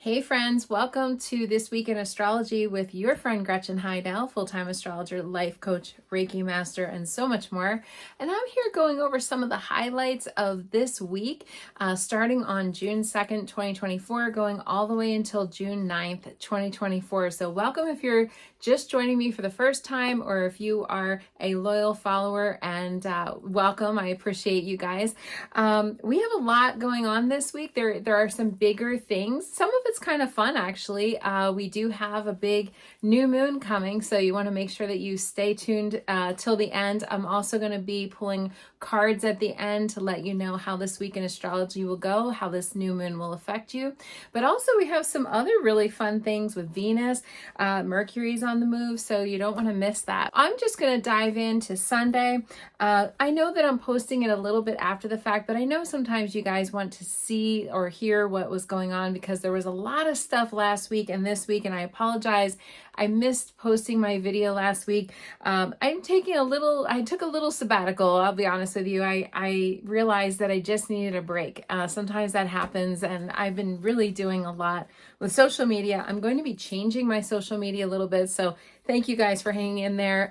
Hey friends, welcome to This Week in Astrology with your friend Gretchen Heidel, full-time astrologer, life coach, Reiki master, and so much more. And I'm here going over some of the highlights of this week, starting on June 2nd, 2024, going all the way until June 9th, 2024. So welcome if you're just joining me for the first time, or if you are a loyal follower, and welcome. I appreciate you guys. We have a lot going on this week. There are some bigger things. Some of it's kind of fun, actually. We do have a big new moon coming, so you want to make sure that you stay tuned till the end. I'm also going to be pulling cards at the end to let you know how this week in astrology will go, how this new moon will affect you. But also we have some other really fun things with Venus. Mercury's on the move, so you don't want to miss that. I'm just going to dive into Sunday. I know that I'm posting it a little bit after the fact, but I know sometimes you guys want to see or hear what was going on because there was a lot of stuff last week and this week, and I apologize. I missed posting my video last week. I took a little sabbatical, I'll be honest with you. I realized that I just needed a break. Sometimes that happens, and I've been really doing a lot with social media. I'm going to be changing my social media a little bit, so thank you guys for hanging in there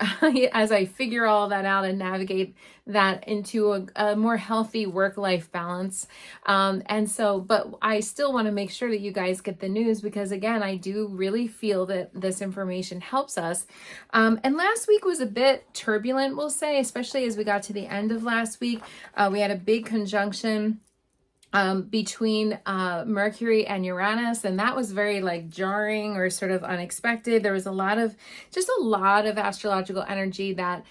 as I figure all that out and navigate that into a more healthy work-life balance. But I still want to make sure that you guys get the news because, again, I do really feel that this information helps us. And last week was a bit turbulent, we'll say, especially as we got to the end of last week. We had a big conjunction between Mercury and Uranus, and that was very jarring or sort of unexpected. There was a lot of astrological energy. That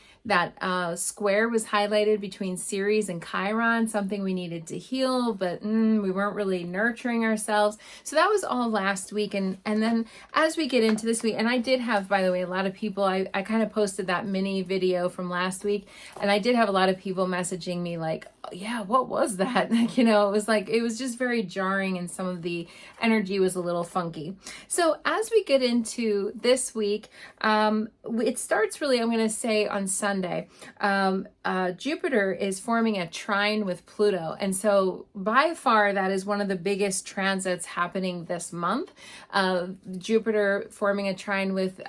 square was highlighted between Ceres and Chiron, something we needed to heal, but we weren't really nurturing ourselves. So that was all last week. And then as we get into this week, and I did have, by the way, a lot of people, I kind of posted that mini video from last week, and I did have a lot of people messaging me like, oh, yeah, what was that? It was just very jarring, and some of the energy was a little funky. So as we get into this week, it starts really, I'm going to say, on Sunday. Jupiter is forming a trine with Pluto, and so by far that is one of the biggest transits happening this month. Jupiter forming a trine with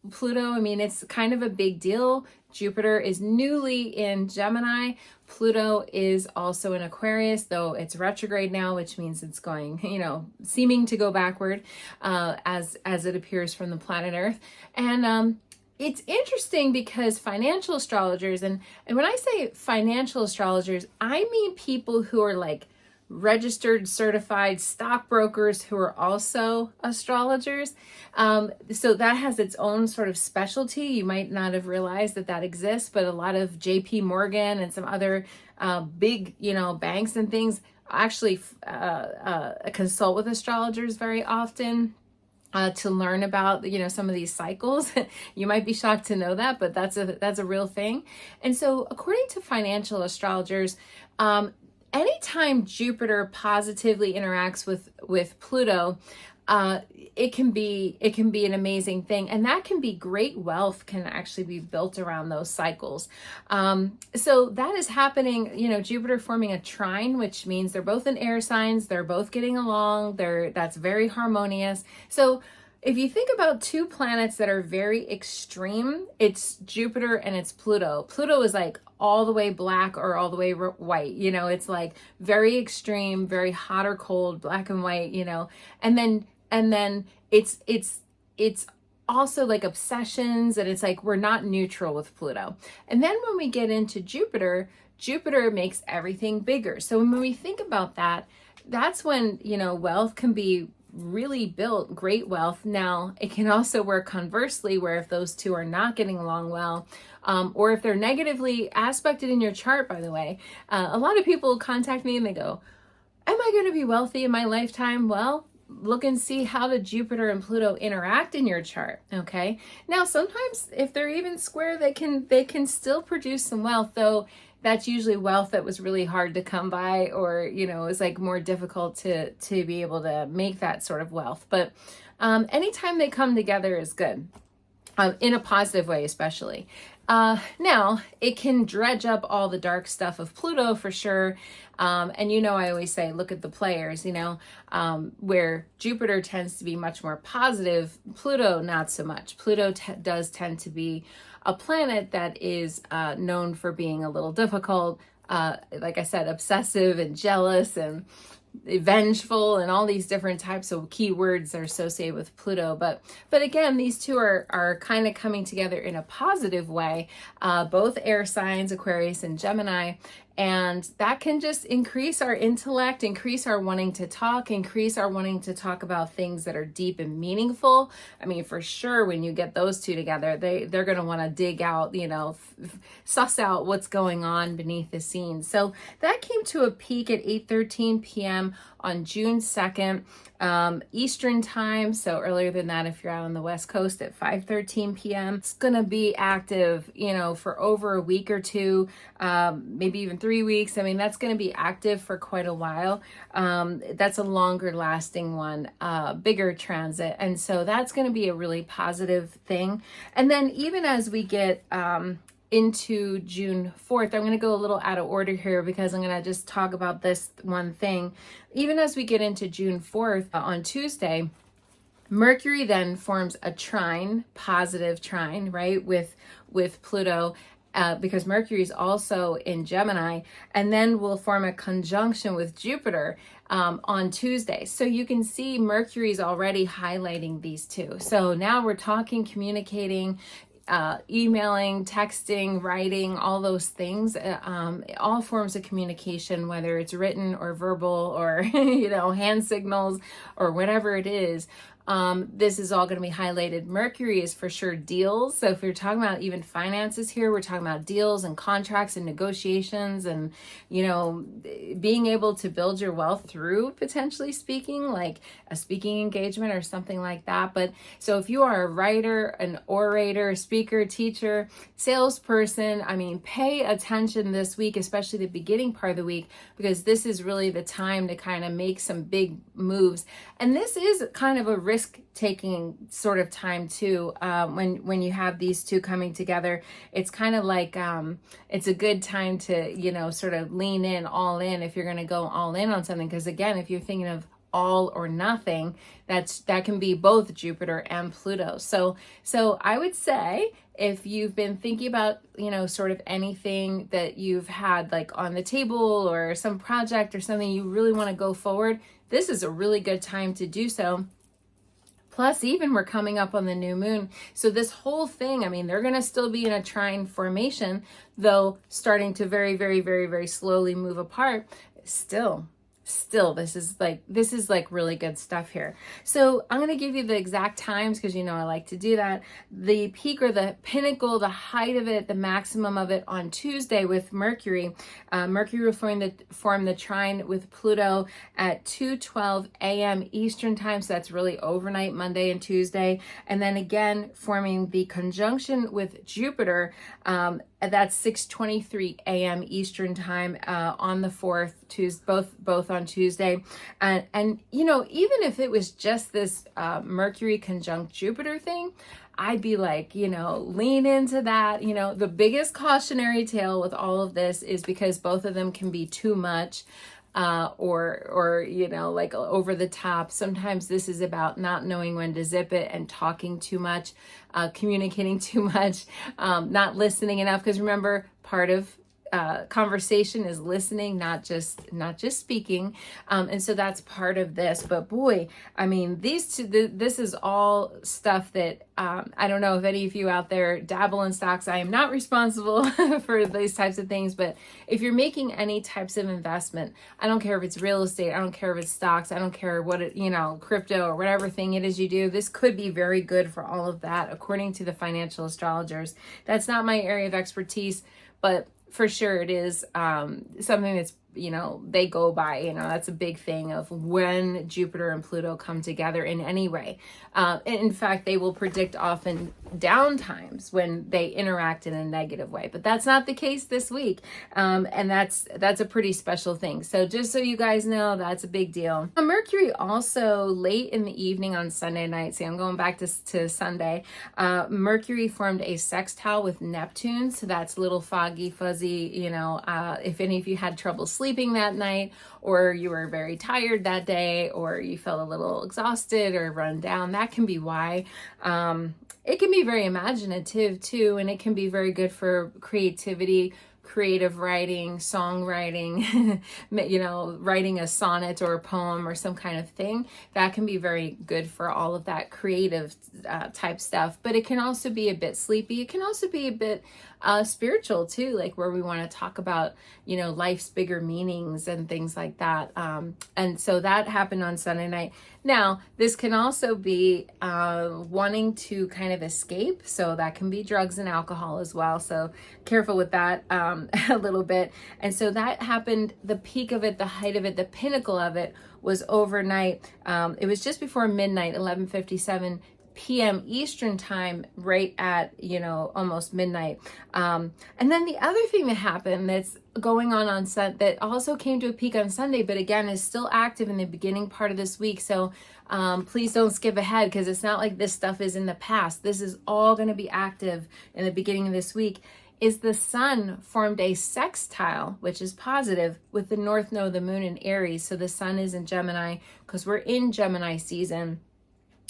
Pluto, I mean, it's kind of a big deal. Jupiter is newly in Gemini. Pluto is also in Aquarius, though it's retrograde now, which means it's going, seeming to go backward as it appears from the planet Earth. And it's interesting because financial astrologers, and when I say financial astrologers, I mean people who are registered, certified stockbrokers who are also astrologers. So that has its own sort of specialty. You might not have realized that exists, but a lot of JP Morgan and some other big, banks and things actually consult with astrologers very often. To learn about, some of these cycles. You might be shocked to know that, but that's a real thing. And so according to financial astrologers, anytime Jupiter positively interacts with Pluto, it can be an amazing thing, and that can be great wealth can actually be built around those cycles. So that is happening, Jupiter forming a trine, which means they're both in air signs, they're both getting along, that's very harmonious. So if you think about two planets that are very extreme, it's Jupiter and it's Pluto. Pluto is all the way black or all the way white, it's very extreme, very hot or cold, black and white, and then it's also obsessions, and it's we're not neutral with Pluto. And then when we get into Jupiter makes everything bigger. So when we think about that, that's when, wealth can be really built, great wealth. Now, it can also work conversely, where if those two are not getting along well, or if they're negatively aspected in your chart, by the way, a lot of people contact me and they go, am I going to be wealthy in my lifetime? Well, look and see how the Jupiter and Pluto interact in your chart. Okay. Now, sometimes if they're even square, they can still produce some wealth, though that's usually wealth that was really hard to come by, or, is more difficult to be able to make that sort of wealth. But anytime they come together is good. in a positive way, especially. Now, it can dredge up all the dark stuff of Pluto for sure. And I always say, look at the players, where Jupiter tends to be much more positive, Pluto not so much. Pluto does tend to be a planet that is known for being a little difficult, like I said, obsessive and jealous and vengeful, and all these different types of keywords are associated with Pluto. But again, these two are kind of coming together in a positive way, both air signs, Aquarius and Gemini. And that can just increase our intellect, increase our wanting to talk, increase our wanting to talk about things that are deep and meaningful. I mean, for sure, when you get those two together, they're going to want to dig out, suss out what's going on beneath the scenes. So that came to a peak at 8:13 p.m. on June 2nd, Eastern time. So earlier than that, if you're out on the West Coast, at 5:13 p.m. It's going to be active, for over a week or two, maybe even 3 weeks. I mean, that's going to be active for quite a while. That's a longer lasting one, bigger transit. And so that's going to be a really positive thing. And then even as we get into June 4th, I'm going to go a little out of order here because I'm going to just talk about this one thing. Even as we get into June 4th on Tuesday, Mercury then forms a trine, positive trine, right, with Pluto, because Mercury is also in Gemini, and then will form a conjunction with Jupiter on Tuesday. So you can see Mercury's already highlighting these two. So now we're talking, communicating, emailing, texting, writing, all those things, all forms of communication, whether it's written or verbal or, hand signals or whatever it is. This is all going to be highlighted. Mercury is for sure deals. So if you're talking about even finances here, we're talking about deals and contracts and negotiations and, being able to build your wealth through potentially speaking, like a speaking engagement or something like that. But so if you are a writer, an orator, speaker, teacher, salesperson, I mean, pay attention this week, especially the beginning part of the week, because this is really the time to kind of make some big moves. And this is kind of a risk-taking sort of time too. When you have these two coming together, it's kind of like it's a good time to sort of lean in, all in, if you're going to go all in on something. Because again, if you're thinking of all or nothing, that can be both Jupiter and Pluto. So I would say, if you've been thinking about, sort of anything that you've had like on the table or some project or something you really want to go forward, this is a really good time to do so. Plus, even we're coming up on the new moon. So this whole thing, I mean, they're going to still be in a trine formation, though starting to very, very, very, very slowly move apart. Still, this is like really good stuff here. So I'm going to give you the exact times because I like to do that. The peak or the pinnacle, the height of it, the maximum of it on Tuesday with Mercury. Mercury will form the trine with Pluto at 2:12 a.m. Eastern time. So that's really overnight, Monday and Tuesday. And then again, forming the conjunction with Jupiter, that's 6:23 a.m. Eastern time on the 4th, both on Tuesday. And even if it was just this Mercury conjunct Jupiter thing, I'd be like, lean into that. The biggest cautionary tale with all of this is because both of them can be too much. Or like over the top. Sometimes this is about not knowing when to zip it and talking too much, communicating too much, not listening enough. Because remember, part of conversation is listening, not just speaking. And so that's part of this. But boy, I mean, these two, this is all stuff that I don't know if any of you out there dabble in stocks. I am not responsible for these types of things, but if you're making any types of investment, I don't care if it's real estate, I don't care if it's stocks, I don't care what it, crypto or whatever thing it is you do, this could be very good for all of that, according to the financial astrologers. That's not my area of expertise, but for sure it is something that's they go by. That's a big thing of when Jupiter and Pluto come together in any way. In fact, they will predict often down times when they interact in a negative way, but that's not the case this week. And that's a pretty special thing. So just so you guys know, that's a big deal. Mercury also late in the evening on Sunday night, see, I'm going back to Sunday, Mercury formed a sextile with Neptune. So that's a little foggy, fuzzy, if any of you had trouble sleeping that night, or you were very tired that day, or you felt a little exhausted or run down, that can be why. It can be very imaginative too, and it can be very good for creativity, creative writing, songwriting, writing a sonnet or a poem or some kind of thing. That can be very good for all of that creative type stuff. But it can also be a bit sleepy. It can also be a bit spiritual too, like where we want to talk about, life's bigger meanings and things like that. And so that happened on Sunday night. Now, this can also be wanting to kind of escape. So that can be drugs and alcohol as well. So careful with that a little bit. And so that happened, the peak of it, the height of it, the pinnacle of it was overnight. It was just before midnight, 11:57 p.m. Eastern time, right at, almost midnight. And then the other thing that happened that's going on that also came to a peak on Sunday, but again is still active in the beginning part of this week. So please don't skip ahead, because it's not like this stuff is in the past. This is all going to be active in the beginning of this week. Is the sun formed a sextile, which is positive, with the north node of the moon in Aries. So the sun is in Gemini because we're in Gemini season,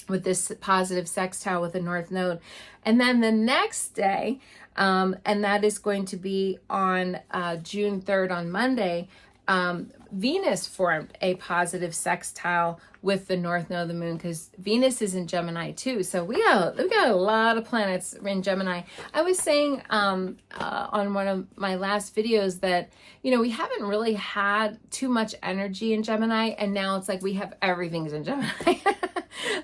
with this positive sextile with the north node. And then the next day, and that is going to be on June 3rd on Monday, Venus formed a positive sextile with the north node of the moon, because Venus is in Gemini too. So we got a lot of planets in Gemini. I was saying on one of my last videos that, we haven't really had too much energy in Gemini, and now it's like we have everything's in Gemini.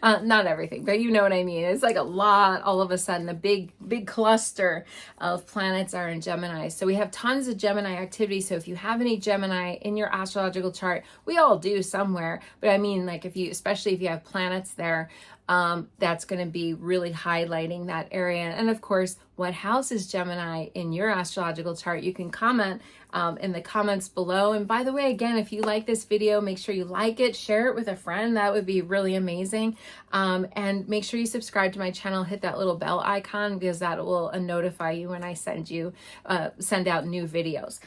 Not everything, but you know what I mean. It's like a lot, all of a sudden, a big cluster of planets are in Gemini. So we have tons of Gemini activity. So if you have any Gemini in your astrological chart, we all do somewhere, but I mean, like especially if you have planets there, that's going to be really highlighting that area. And of course, what house is Gemini in your astrological chart? You can comment in the comments below. And by the way, again, if you like this video, make sure you like it, share it with a friend. That would be really amazing. And make sure you subscribe to my channel, hit that little bell icon, because that will notify you when I send out new videos.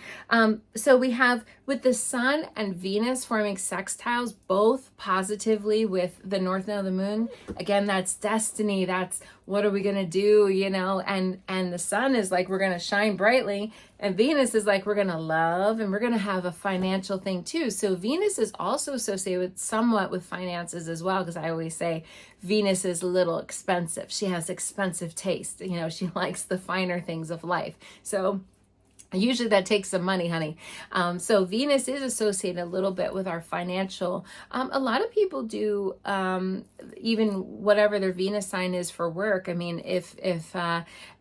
So we have, with the sun and Venus forming sextiles, both positively with the north node of the moon. Again, that's destiny. That's what are we going to do, and the sun is like, we're going to shine brightly, and Venus is like, we're going to love, and we're going to have a financial thing too. So Venus is also associated somewhat with finances as well, because I always say Venus is a little expensive. She has expensive taste. She likes the finer things of life. So usually that takes some money, honey. So Venus is associated a little bit with our financial. A lot of people do even whatever their Venus sign is for work. I mean, if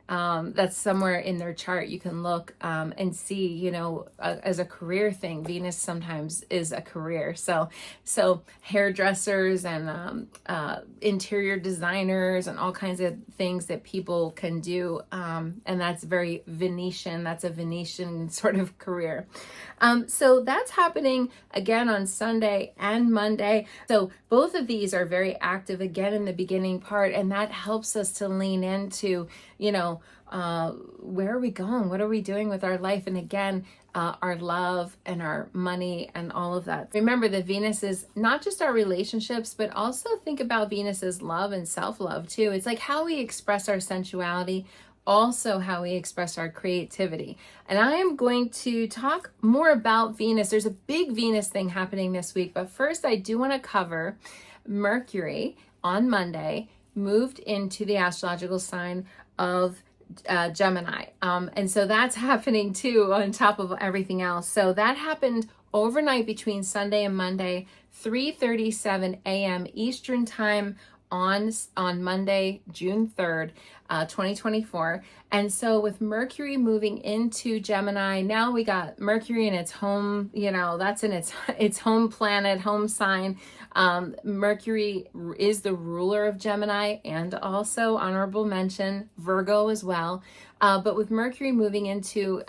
that's somewhere in their chart, you can look and see, as a career thing, Venus sometimes is a career. So hairdressers and interior designers and all kinds of things that people can do. And that's very Venetian. That's a Venetian sort of career. So that's happening again on Sunday and Monday. So both of these are very active again in the beginning part, and that helps us to lean into, where are we going? What are we doing with our life? And again, our love and our money and all of that. Remember that Venus is not just our relationships, but also think about Venus as love and self-love too. It's like how we express our sensuality, also how we express our creativity. And I am going to talk more about Venus. There's a big Venus thing happening this week, but first I do want to cover Mercury on Monday moved into the astrological sign of Gemini. And so that's happening too on top of everything else. So that happened overnight between Sunday and Monday, 3:37 a.m. Eastern time on Monday, June 3rd, 2024. And so with Mercury moving into Gemini, now we got Mercury in its home, that's in its home planet, home sign. Mercury is the ruler of Gemini, and also honorable mention Virgo as well. But with Mercury moving into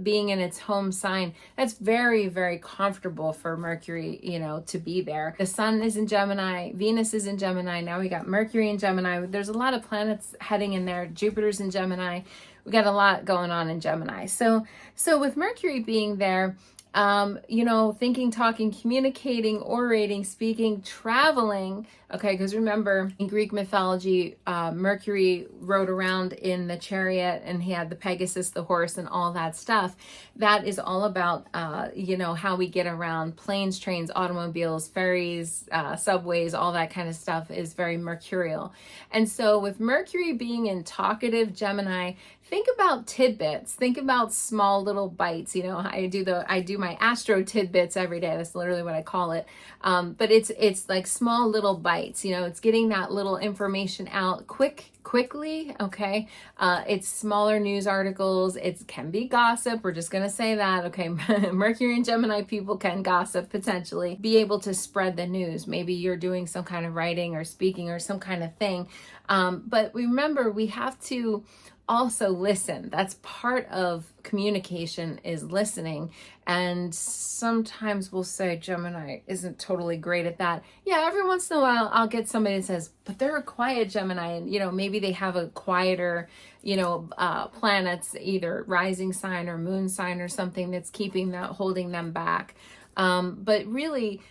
being in its home sign, that's very, very comfortable for Mercury, to be there. The sun is in Gemini, Venus is in Gemini. Now we got Mercury in Gemini. There's a lot of planets heading in there. Jupiter's in Gemini. We got a lot going on in Gemini. So with Mercury being there, thinking, talking, communicating, orating, speaking, traveling. Okay, because remember in Greek mythology, Mercury rode around in the chariot and he had the Pegasus, the horse, and all that stuff. That is all about, how we get around. Planes, trains, automobiles, ferries, subways, all that kind of stuff is very mercurial. And so with Mercury being in talkative Gemini, think about tidbits. Think about small little bites. I do my astro tidbits every day. That's literally what I call it. But it's like small little bites. It's getting that little information out quickly. Okay. It's smaller news articles. It can be gossip. We're just going to say that. Okay. Mercury and Gemini people can gossip, potentially be able to spread the news. Maybe you're doing some kind of writing or speaking or some kind of thing. But remember, we have to also listen. That's part of communication, is listening. And sometimes we'll say Gemini isn't totally great at that. Yeah, every once in a while I'll get somebody that says, but they're a quiet Gemini, and maybe they have a quieter, planets, either rising sign or moon sign or something that's holding them back. But really,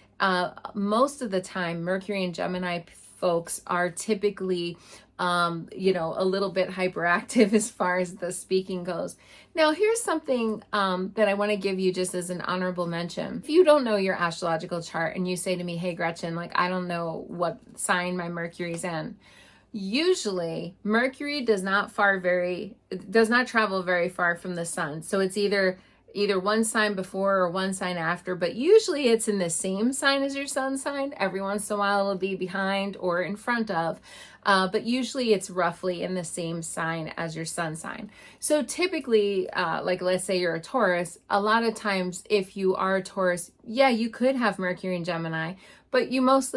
most of the time, Mercury and Gemini folks are typically a little bit hyperactive as far as the speaking goes. Now, here's something that I want to give you just as an honorable mention. If you don't know your astrological chart and you say to me, hey, Gretchen, I don't know what sign my Mercury's in. Usually, Mercury does not travel very far from the sun. So it's either one sign before or one sign after, but usually it's in the same sign as your sun sign. Every once in a while it'll be behind or in front of, but usually it's roughly in the same sign as your sun sign. So typically, let's say you're a Taurus, a lot of times if you are a Taurus, yeah, you could have Mercury in Gemini, but you most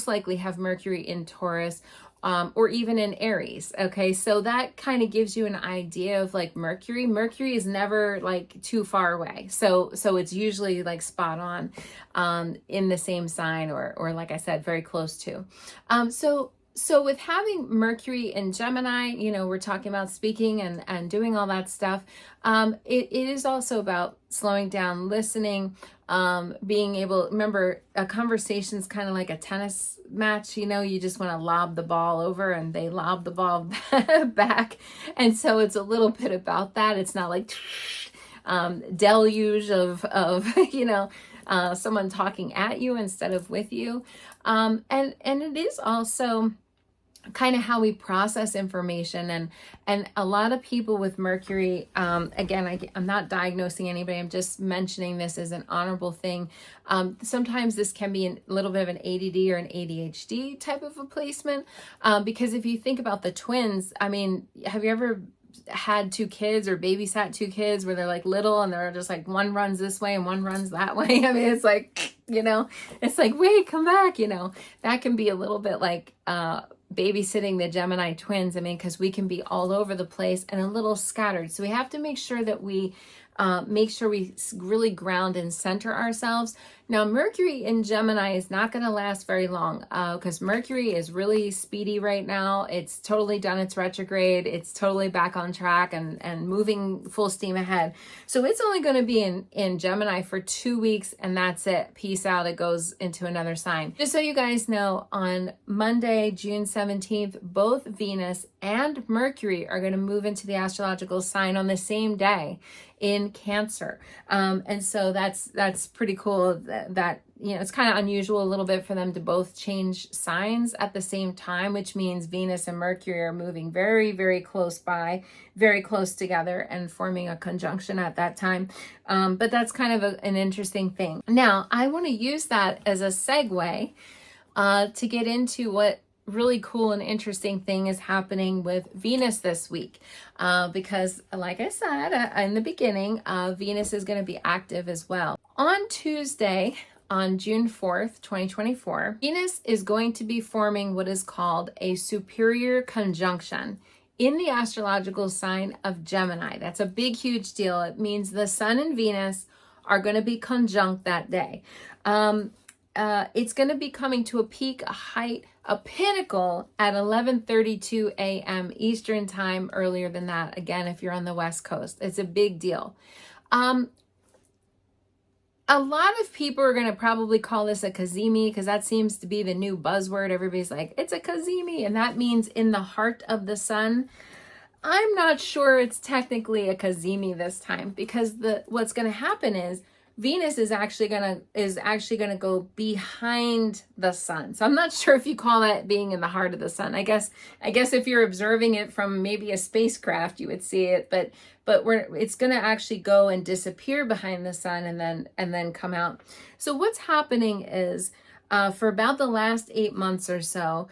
likely have Mercury in Taurus, or even in Aries. Okay, so that kind of gives you an idea of Mercury. Mercury is never too far away. So it's usually spot on in the same sign, or like I said, very close to. So with having Mercury in Gemini, we're talking about speaking and doing all that stuff. It is also about slowing down, listening, being able, remember, a conversation is kind of like a tennis match. You just want to lob the ball over and they lob the ball back. And so it's a little bit about that. It's not like deluge of someone talking at you instead of with you. And it is also kind of how we process information, and a lot of people with Mercury, again, I'm not diagnosing anybody, I'm just mentioning this as an honorable thing. Sometimes this can be a little bit of an ADD or an ADHD type of a placement, because if you think about the twins, have you ever had two kids or babysat two kids where they're little and they're just one runs this way and one runs that way? It's wait, come back, that can be a little bit babysitting the Gemini twins. Because we can be all over the place and a little scattered. So we have to make sure that we really ground and center ourselves. Now, Mercury in Gemini is not going to last very long, because Mercury is really speedy right now. It's totally done its retrograde. It's totally back on track and moving full steam ahead. So it's only going to be in Gemini for 2 weeks, and that's it. Peace out. It goes into another sign. Just so you guys know, on Monday, June 17th, both Venus and Mercury are going to move into the astrological sign on the same day in Cancer. And so that's pretty cool that it's kind of unusual a little bit for them to both change signs at the same time, which means Venus and Mercury are moving very, very close by, very close together and forming a conjunction at that time. But that's kind of an interesting thing. Now, I want to use that as a segue to get into what really cool and interesting thing is happening with Venus this week. Because like I said in the beginning, Venus is going to be active as well. On Tuesday, on June 4th, 2024, Venus is going to be forming what is called a superior conjunction in the astrological sign of Gemini. That's a big, huge deal. It means the Sun and Venus are going to be conjunct that day. It's going to be coming to a peak, a height, a pinnacle at 11:32 a.m. Eastern time. Earlier than that, again, if you're on the West Coast, it's a big deal. A lot of people are going to probably call this a cazimi because that seems to be the new buzzword. Everybody's like, it's a cazimi, and that means in the heart of the sun. I'm not sure it's technically a cazimi this time, because what's going to happen is Venus is actually going to go behind the sun. So I'm not sure if you call that being in the heart of the sun. I guess if you're observing it from maybe a spacecraft, you would see it, but it's going to actually go and disappear behind the sun and then come out. So what's happening is for about the last 8 months or so,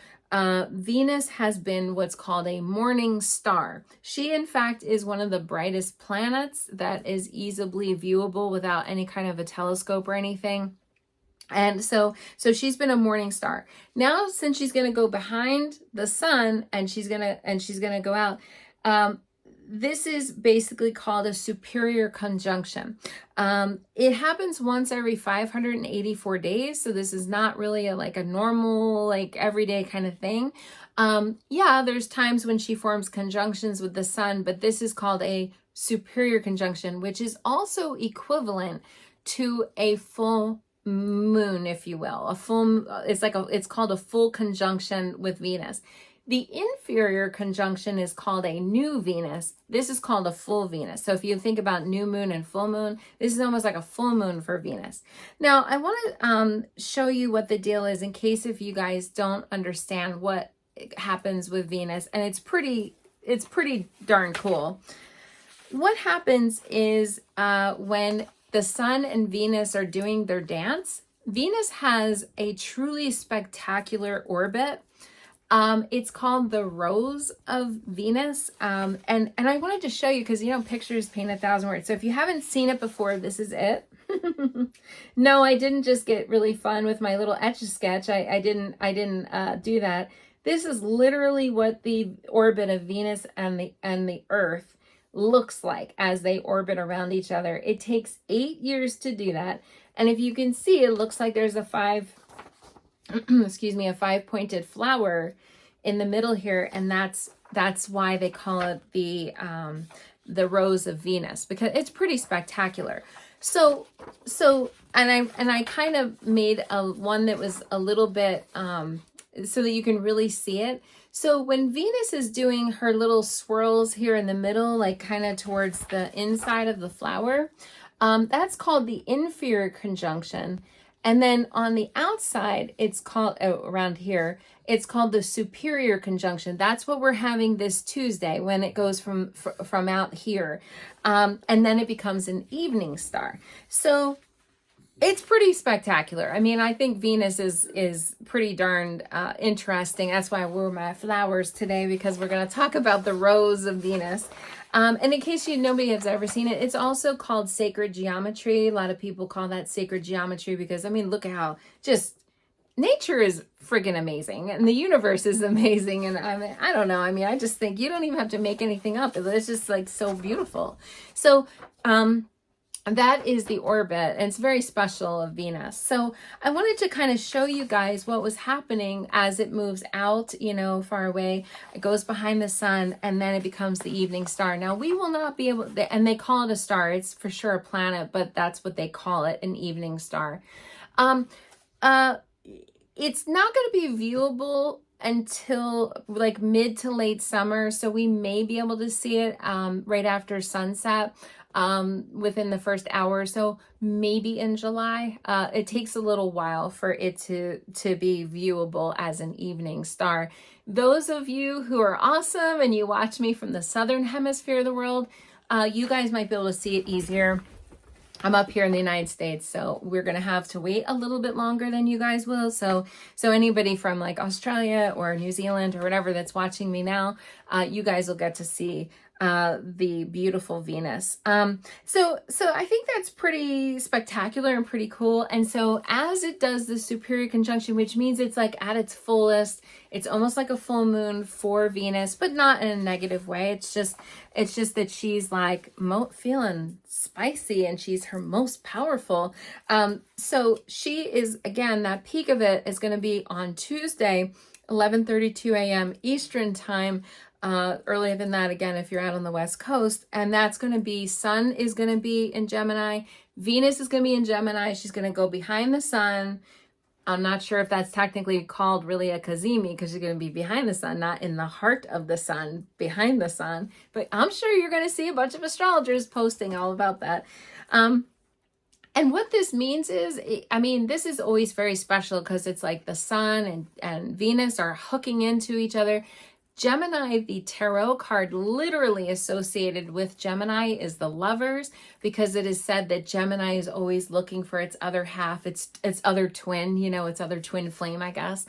Venus has been what's called a morning star. She, in fact, is one of the brightest planets that is easily viewable without any kind of a telescope or anything. And so she's been a morning star. Now, since she's going to go behind the sun and she's going to go out, this is basically called a superior conjunction. It happens once every 584 days. So this is not really like a normal, like everyday kind of thing. Yeah, there's times when she forms conjunctions with the sun, but this is called a superior conjunction, which is also equivalent to a full moon, if you will. It's called a full conjunction with Venus. The inferior conjunction is called a new Venus. This is called a full Venus. So if you think about new moon and full moon, this is almost like a full moon for Venus. Now, I want to show you what the deal is in case if you guys don't understand what happens with Venus. And it's pretty darn cool. What happens is when the Sun and Venus are doing their dance, Venus has a truly spectacular orbit. It's called the Rose of Venus. And I wanted to show you because, pictures paint 1,000 words. So if you haven't seen it before, this is it. No, I didn't just get really fun with my little Etch-a-Sketch. I didn't do that. This is literally what the orbit of Venus and the Earth looks like as they orbit around each other. It takes 8 years to do that. And if you can see, it looks like there's a five-pointed flower in the middle here, and that's why they call it the Rose of Venus, because it's pretty spectacular. So I kind of made one that was a little bit so that you can really see it. So when Venus is doing her little swirls here in the middle, like kind of towards the inside of the flower, that's called the inferior conjunction. And then on the outside, it's called, around here, it's called the superior conjunction. That's what we're having this Tuesday when it goes from out here. And then it becomes an evening star. So it's pretty spectacular. I mean, I think Venus is pretty darn interesting. That's why I wore my flowers today, because we're going to talk about the Rose of Venus. And in case nobody has ever seen it, it's also called sacred geometry. A lot of people call that sacred geometry because, I mean, look at how just nature is friggin' amazing and the universe is amazing. And I don't know. I mean, I just think you don't even have to make anything up. It's just like so beautiful. So, that is the orbit, and it's very special of Venus. So I wanted to kind of show you guys what was happening as it moves out, far away. It goes behind the sun, and then it becomes the evening star. Now, we will not be able to, and they call it a star. It's for sure a planet, but that's what they call it, an evening star. It's not going to be viewable until like mid to late summer. So we may be able to see it right after sunset. Within the first hour or so, maybe in July. It takes a little while for it to be viewable as an evening star. Those of you who are awesome and you watch me from the southern hemisphere of the world, you guys might be able to see it easier. I'm up here in the United States, so we're going to have to wait a little bit longer than you guys will. So anybody from like Australia or New Zealand or whatever that's watching me now, you guys will get to see the beautiful Venus. So I think that's pretty spectacular and pretty cool. And so as it does the superior conjunction, which means it's like at its fullest, it's almost like a full moon for Venus, but not in a negative way. It's just that she's like feeling spicy and she's her most powerful. So she is, again, that peak of it is going to be on Tuesday, 11:32 a.m. Eastern time. Earlier than that, again, if you're out on the West Coast, and that's going to be, Sun is going to be in Gemini, Venus is going to be in Gemini. She's going to go behind the Sun. I'm not sure if that's technically called really a cazimi, because you're going to be behind the Sun, not in the heart of the Sun, behind the Sun. But I'm sure you're going to see a bunch of astrologers posting all about that. And what this means is, I mean, this is always very special because it's like the Sun and Venus are hooking into each other. Gemini, the tarot card literally associated with Gemini is the Lovers, because it is said that Gemini is always looking for its other half, its other twin, its other twin flame, I guess.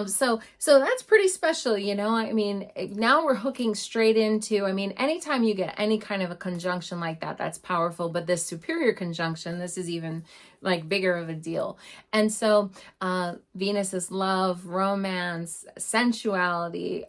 So that's pretty special, I mean, now we're hooking straight into, I mean, anytime you get any kind of a conjunction like that, that's powerful. But this superior conjunction, this is even like bigger of a deal. And so Venus is love, romance, sensuality,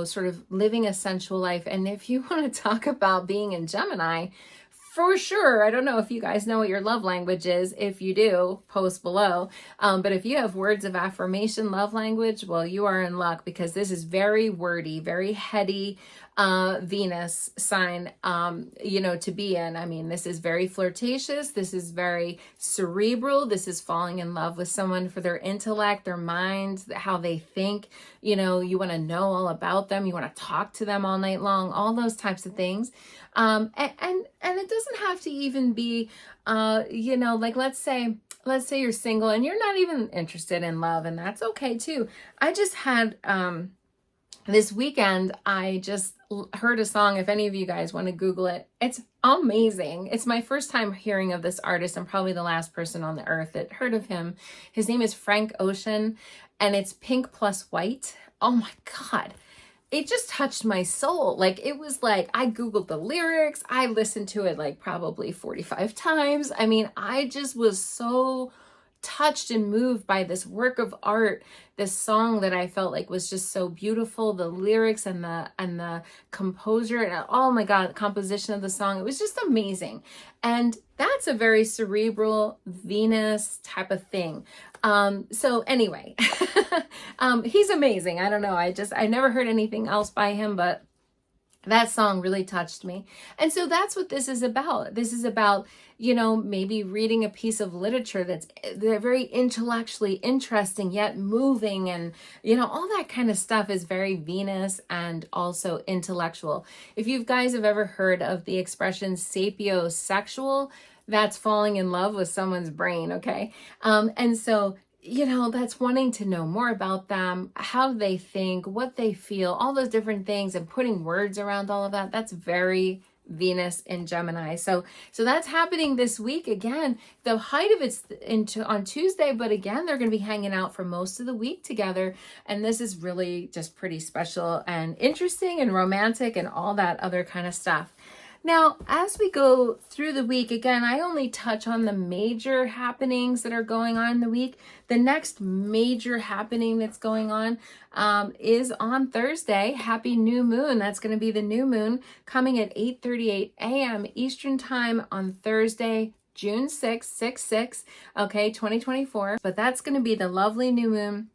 sort of living a sensual life. And if you want to talk about being in Gemini, for sure, I don't know if you guys know what your love language is. If you do, post below. But if you have words of affirmation love language, well, you are in luck, because this is very wordy, very heady Venus sign, to be in. I mean, this is very flirtatious. This is very cerebral. This is falling in love with someone for their intellect, their minds, how they think. You want to know all about them. You want to talk to them all night long, all those types of things. And it doesn't have to even be, like let's say you're single and you're not even interested in love, and that's okay too. I just had, this weekend, I just heard a song. If any of you guys want to Google it, it's amazing. It's my first time hearing of this artist. I'm probably the last person on the earth that heard of him. His name is Frank Ocean, and it's Pink Plus White. Oh my God. It just touched my soul. Like, it was like, I Googled the lyrics. I listened to it like probably 45 times. I mean, I just was so touched and moved by this work of art, this song that I felt like was just so beautiful, the lyrics and the composer, and oh my God, the composition of the song, it was just amazing. And that's a very cerebral Venus type of thing. So anyway, he's amazing. I don't know. I never heard anything else by him, but that song really touched me. And so that's what this is about. This is about, maybe reading a piece of literature they're very intellectually interesting, yet moving, and, all that kind of stuff is very Venus and also intellectual. If you guys have ever heard of the expression sapiosexual, that's falling in love with someone's brain, okay? And so that's wanting to know more about them, how they think, what they feel, all those different things, and putting words around all of that. That's very Venus in Gemini. So that's happening this week. Again, the height of it's on Tuesday, but again, they're going to be hanging out for most of the week together. And this is really just pretty special and interesting and romantic and all that other kind of stuff. Now, as we go through the week, again, I only touch on the major happenings that are going on in the week. The next major happening that's going on is on Thursday. Happy new moon. That's going to be the new moon coming at 8:38 a.m. Eastern time on Thursday, June 6th, 6/6, okay, 2024. But that's going to be the lovely new moon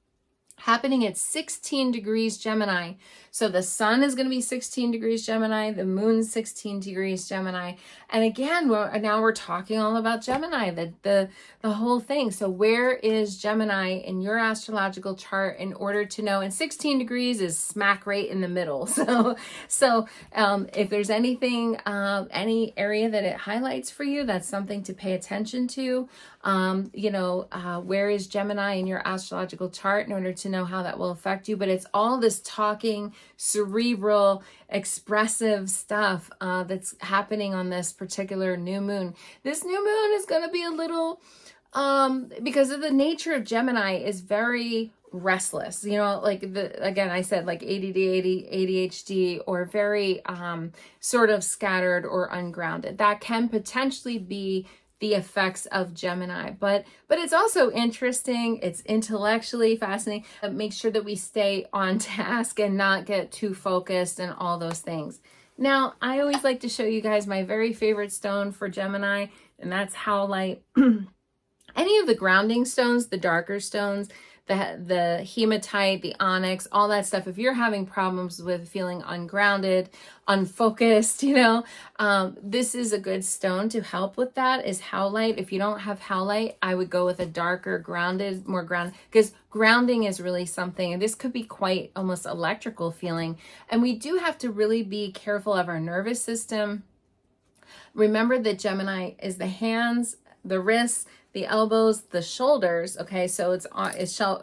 happening at 16 degrees Gemini. So the sun is going to be 16 degrees Gemini, the moon 16 degrees Gemini. And again, now we're talking all about Gemini, the whole thing. So where is Gemini in your astrological chart in order to know? And 16 degrees is smack right in the middle. So if there's anything, any area that it highlights for you, that's something to pay attention to. Where is Gemini in your astrological chart in order to know how that will affect you, but it's all this talking, cerebral, expressive stuff that's happening on this particular new moon. This new moon is going to be a little, because of the nature of Gemini, is very restless, like again, I said, like ADD, ADHD, or very sort of scattered or ungrounded. That can potentially be the effects of Gemini, but it's also interesting. It's intellectually fascinating. Make sure that we stay on task and not get too focused and all those things. Now, I always like to show you guys my very favorite stone for Gemini, and that's howlite. Any of the grounding stones, the darker stones, the hematite, the onyx, all that stuff. If you're having problems with feeling ungrounded, unfocused, this is a good stone to help with that, is howlite. If you don't have howlite, I would go with a darker grounded, more grounded, because grounding is really something, and this could be quite almost electrical feeling. And we do have to really be careful of our nervous system. Remember that Gemini is the hands, the wrists, the elbows, the shoulders. Okay, so it's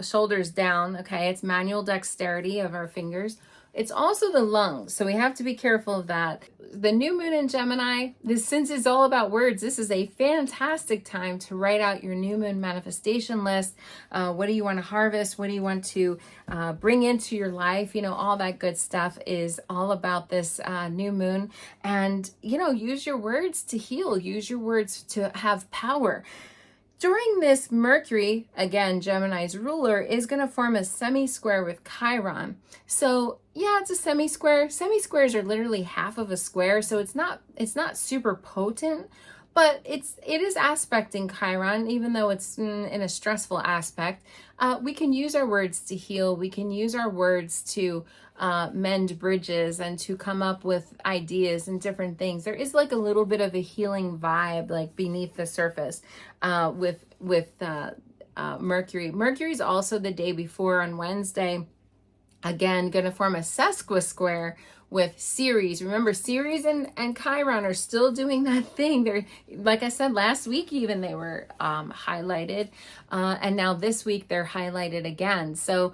shoulders down. Okay, it's manual dexterity of our fingers. It's also the lungs, so we have to be careful of that. The new moon in Gemini, since it's all about words, this is a fantastic time to write out your new moon manifestation list. What do you want to harvest? What do you want to bring into your life? All that good stuff is all about this new moon. And, use your words to heal. Use your words to have power. During this, Mercury, again, Gemini's ruler, is going to form a semi-square with Chiron. So yeah, it's a semi-square. Semi-squares are literally half of a square, so it's not super potent, but it is aspecting Chiron, even though it's in a stressful aspect. We can use our words to heal. We can use our words to mend bridges and to come up with ideas and different things. There is like a little bit of a healing vibe, like beneath the surface, with Mercury. Mercury's also the day before on Wednesday, again, going to form a sesquisquare with Ceres. Remember, Ceres and Chiron are still doing that thing. They're, like I said, last week even they were highlighted, and now this week they're highlighted again. So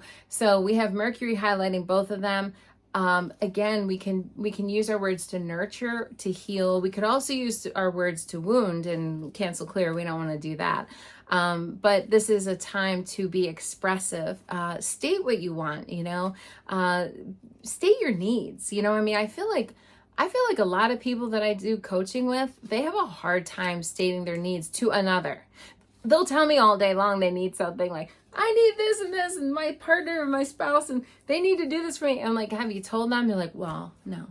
we have Mercury highlighting both of them. Again, we can use our words to nurture, to heal. We could also use our words to wound and cancel clear. We don't want to do that. But this is a time to be expressive. State what you want, state your needs. I feel like a lot of people that I do coaching with, they have a hard time stating their needs to another. They'll tell me all day long they need something, like, I need this, and my partner or my spouse, and they need to do this for me. I'm like, have you told them? They're like, well, no.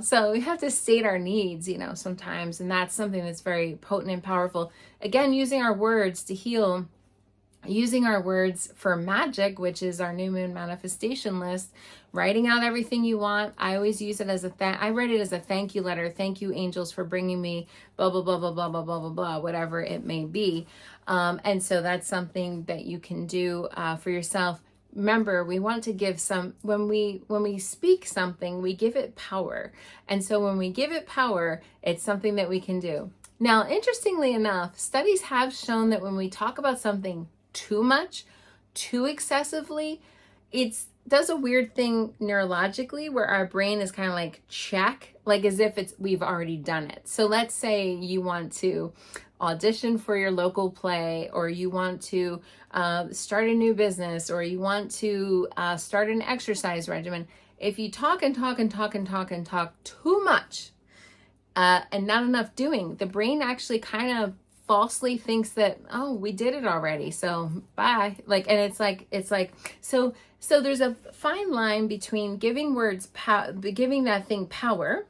So we have to state our needs, sometimes, and that's something that's very potent and powerful. Again, using our words to heal, using our words for magic, which is our new moon manifestation list, writing out everything you want. I always use it as I write it as a thank you letter. Thank you, angels, for bringing me blah, blah, blah, blah, blah, blah, blah, blah, blah, whatever it may be. And so that's something that you can do for yourself. Remember, we want to give when we speak something, we give it power. And so when we give it power, it's something that we can do. Now, interestingly enough, studies have shown that when we talk about something too much, too excessively, it does a weird thing neurologically where our brain is kind of like check, like as if we've already done it. So let's say you want to audition for your local play, or you want to start a new business, or you want to start an exercise regimen. If you talk and talk and talk and talk and talk too much and not enough doing, the brain actually kind of falsely thinks that, oh, we did it already, so bye. And it's like so there's a fine line between giving words giving that thing power.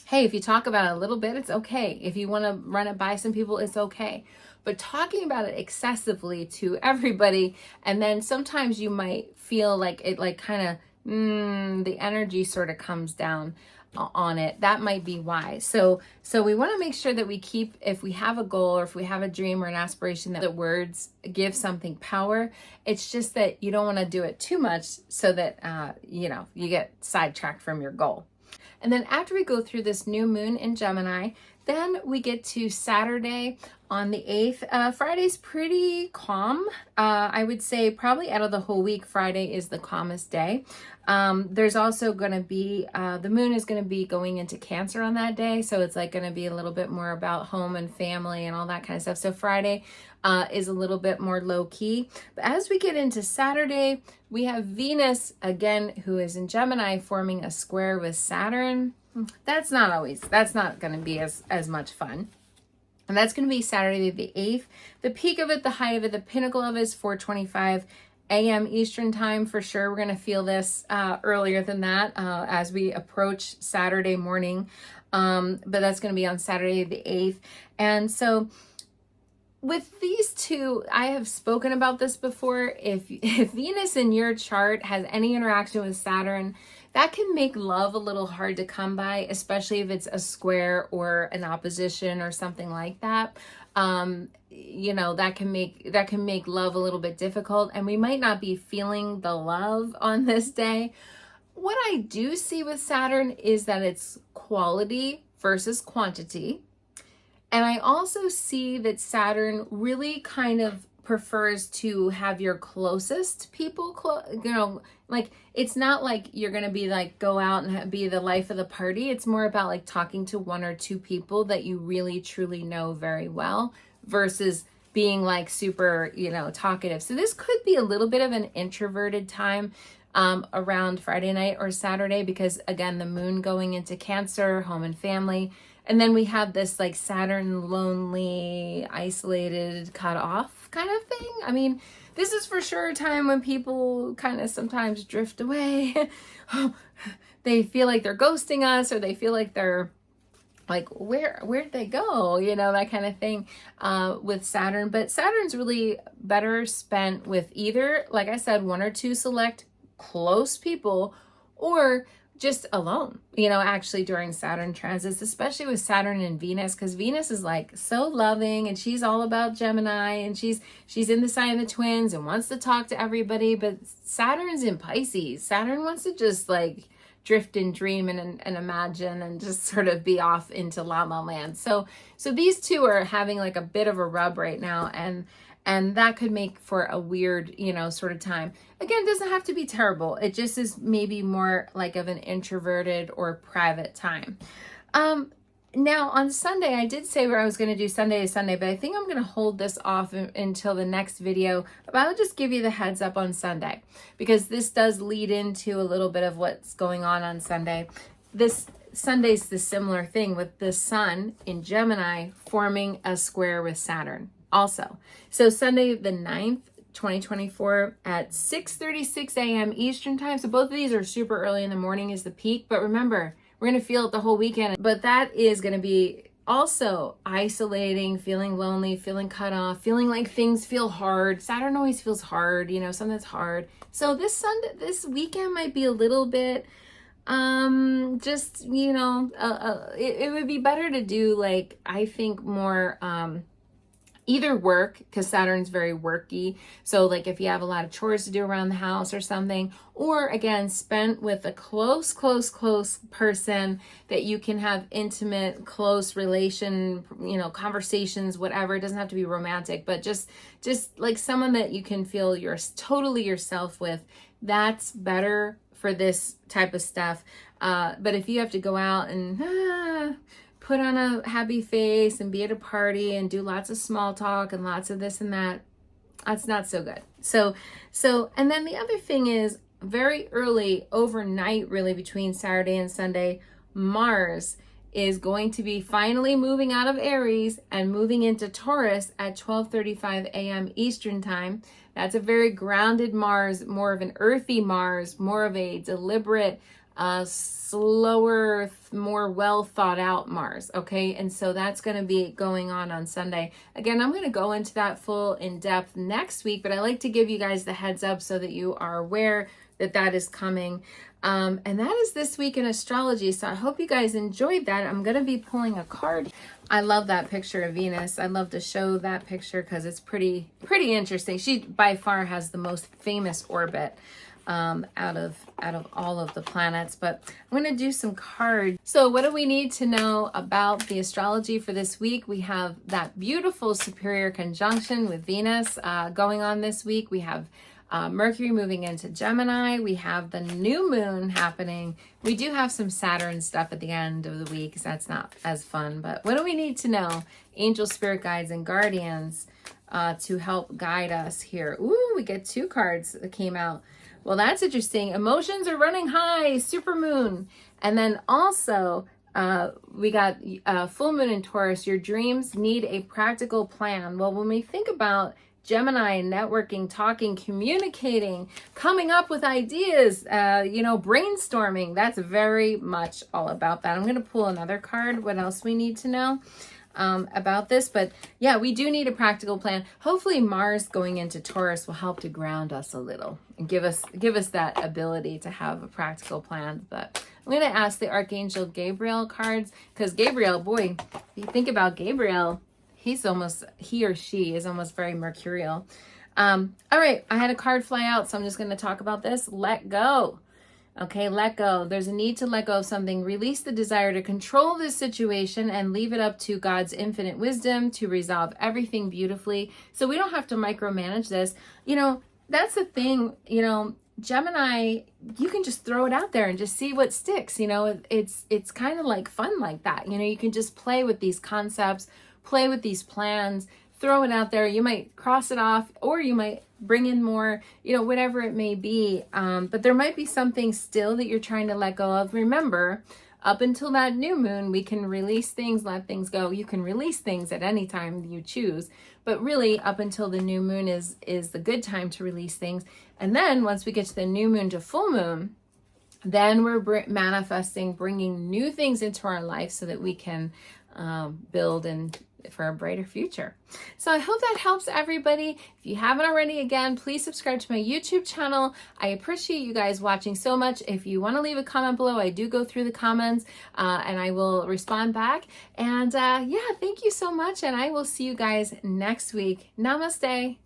Hey, if you talk about it a little bit, it's okay. If you want to run it by some people, it's okay. But talking about it excessively to everybody, and then sometimes you might feel like it, like kind of the energy sort of comes down on it. That might be why. So we want to make sure that we keep, if we have a goal or if we have a dream or an aspiration, that the words give something power. It's just that you don't want to do it too much so that you get sidetracked from your goal. And then after we go through this new moon in Gemini, then we get to Saturday on the 8th. Friday's pretty calm. I would say probably out of the whole week, Friday is the calmest day. There's also going to be, the moon is going to be going into Cancer on that day. So it's like going to be a little bit more about home and family and all that kind of stuff. So Friday is a little bit more low key. But as we get into Saturday, we have Venus again, who is in Gemini, forming a square with Saturn. That's not going to be as much fun. And that's going to be Saturday the 8th. The peak of it, the height of it, the pinnacle of it is 4:25 a.m. Eastern time for sure. We're going to feel this earlier than that as we approach Saturday morning. But that's going to be on Saturday the 8th. And so with these two, I have spoken about this before. If Venus in your chart has any interaction with Saturn, that can make love a little hard to come by, especially if it's a square or an opposition or something like that. You know, that can make love a little bit difficult, and we might not be feeling the love on this day. What I do see with Saturn is that it's quality versus quantity. And I also see that Saturn really kind of prefers to have your closest people, you know, like it's not like you're going to be like go out and be the life of the party. It's more about like talking to one or two people that you really truly know very well versus being like super, you know, talkative. So this could be a little bit of an introverted time around Friday night or Saturday, because again, the moon going into Cancer, home and family. And then we have this like Saturn lonely, isolated, cut off kind of thing. I mean, this is for sure a time when people kind of sometimes drift away. They feel like they're ghosting us, or they feel like they're like, where'd they go? You know, that kind of thing with Saturn. But Saturn's really better spent with either, like I said, one or two select close people, or just alone, you know, actually during Saturn transits, especially with Saturn and Venus, because Venus is like so loving and she's all about Gemini, and she's in the sign of the twins and wants to talk to everybody. But Saturn's in Pisces. Saturn wants to just like drift and dream and imagine and just sort of be off into La La Land. So these two are having like a bit of a rub right now, and that could make for a weird, you know, sort of time. Again, it doesn't have to be terrible. It just is maybe more like of an introverted or private time. Now on Sunday, I did say where I was going to do Sunday to Sunday, but I think I'm going to hold this off until the next video. But I'll just give you the heads up on Sunday, because this does lead into a little bit of what's going on Sunday. This Sunday's the similar thing with the sun in Gemini forming a square with Saturn also. So Sunday the 9th, 2024 at 6:36 a.m. Eastern time. So both of these are super early in the morning is the peak. But remember, we're going to feel it the whole weekend. But that is going to be also isolating, feeling lonely, feeling cut off, feeling like things feel hard. Saturn always feels hard, you know, something's hard. So this weekend might be a little bit just, you know, it would be better to do, like, I think more either work, because Saturn's very worky. So like if you have a lot of chores to do around the house or something, or again, spent with a close person that you can have intimate, close relation, you know, conversations, whatever. It doesn't have to be romantic, but just like someone that you can feel you're totally yourself with. That's better for this type of stuff. But if you have to go out and put on a happy face and be at a party and do lots of small talk and lots of this and that, that's not so good. So, and then the other thing is very early overnight, really between Saturday and Sunday, Mars is going to be finally moving out of Aries and moving into Taurus at 12:35 a.m. Eastern time. That's a very grounded Mars, more of an earthy Mars, more of a deliberate, slower, more well thought out Mars. Okay. And so that's going to be going on Sunday. Again, I'm going to go into that full in depth next week, but I like to give you guys the heads up so that you are aware that that is coming. And that is this week in astrology. So I hope you guys enjoyed that. I'm going to be pulling a card. I love that picture of Venus. I love to show that picture because it's pretty interesting. She by far has the most famous orbit. out of all of the planets. But I'm going to do some cards. So what do we need to know about the astrology for this week? We have that beautiful superior conjunction with Venus going on this week. We have Mercury moving into Gemini. We have the new moon happening. We do have some Saturn stuff at the end of the week, because that's not as fun. But what do we need to know? Angel, spirit guides, and guardians to help guide us here. Ooh, we get 2 cards that came out. Well, that's interesting. Emotions are running high, super moon. And then also we got full moon in Taurus. Your dreams need a practical plan. Well, when we think about Gemini, networking, talking, communicating, coming up with ideas, brainstorming, that's very much all about that. I'm going to pull another card. What else we need to know about this? But yeah, we do need a practical plan. Hopefully Mars going into Taurus will help to ground us a little and give us that ability to have a practical plan. But I'm going to ask the Archangel Gabriel cards, because Gabriel, boy, if you think about Gabriel, he or she is almost very mercurial. All right, I had a card fly out, so I'm just going to talk about this. Let go. Okay, let go. There's a need to let go of something. Release the desire to control this situation and leave it up to God's infinite wisdom to resolve everything beautifully. So we don't have to micromanage this. That's the thing, Gemini, you can just throw it out there and just see what sticks. It's kind of like fun like that. You can just play with these concepts, play with these plans, throw it out there. You might cross it off, or you might bring in more, whatever it may be. But there might be something still that you're trying to let go of. Remember, up until that new moon, we can release things, let things go. You can release things at any time you choose, but really up until the new moon is the good time to release things. And then once we get to the new moon to full moon, then we're manifesting, bringing new things into our life so that we can build and for a brighter future. So I hope that helps everybody. If you haven't already, again, please subscribe to my YouTube channel. I appreciate you guys watching so much. If you want to leave a comment below, I do go through the comments and I will respond back. And yeah, thank you so much. And I will see you guys next week. Namaste.